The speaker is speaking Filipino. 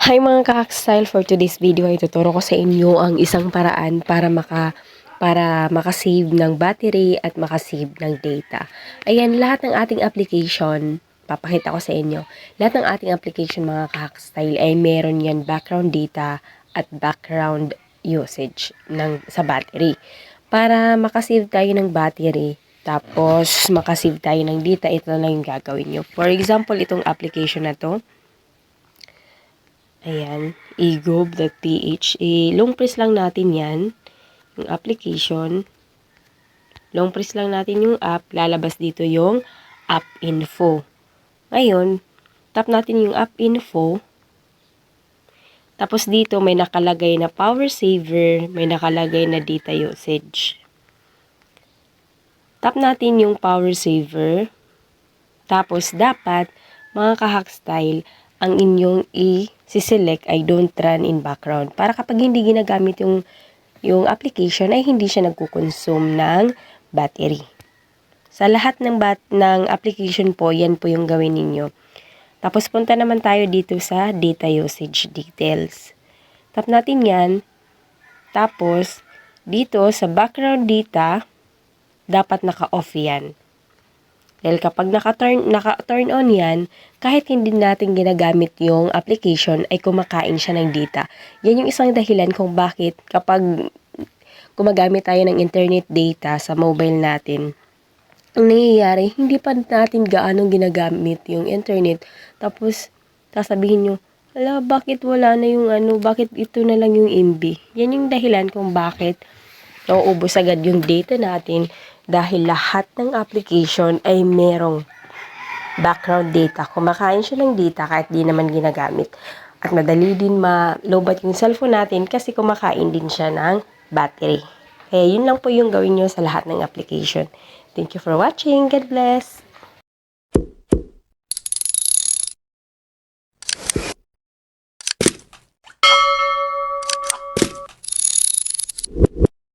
Hi mga ka-style, for today's video ay tuturo ko sa inyo ang isang paraan para makasave ng battery at makasave ng data. Ayan, lahat ng ating application, papakita ko sa inyo. Lahat ng ating application mga ka-style ay meron yan background data at background usage sa battery. Para makasave tayo ng battery, tapos makasave tayo ng data, ito na lang yung gagawin nyo. For example, itong application na to, ayan, egob.ph. Long press lang natin yan, yung application. Long press lang natin yung app, lalabas dito yung app info. Ngayon, tap natin yung app info. Tapos dito may nakalagay na power saver, may nakalagay na data usage. Tap natin yung power saver. Tapos dapat, mga ka-hackstyle, ang inyong i-select ay don't run in background. Para kapag hindi ginagamit yung application ay hindi siya nagkukonsume ng battery. Sa lahat ng application po, yan po yung gawin ninyo. Tapos punta naman tayo dito sa data usage details. Tap natin yan. Tapos dito sa background data, dapat naka-off yan. Dahil kapag naka-turn on yan, kahit hindi natin ginagamit yung application, ay kumakain siya ng data. Yan yung isang dahilan kung bakit kapag gumagamit tayo ng internet data sa mobile natin, ang nangyayari, hindi pa natin gaano ginagamit yung internet. Tapos, sasabihin nyo, ala, bakit wala na yung bakit ito na lang yung MB? Yan yung dahilan kung bakit nauubos agad yung data natin dahil lahat ng application ay merong background data. Kumakain siya ng data kahit di naman ginagamit. At madali din ma-lowbat yung cellphone natin kasi kumakain din siya ng battery. Kaya yun lang po yung gawin nyo sa lahat ng application. Thank you for watching. God bless!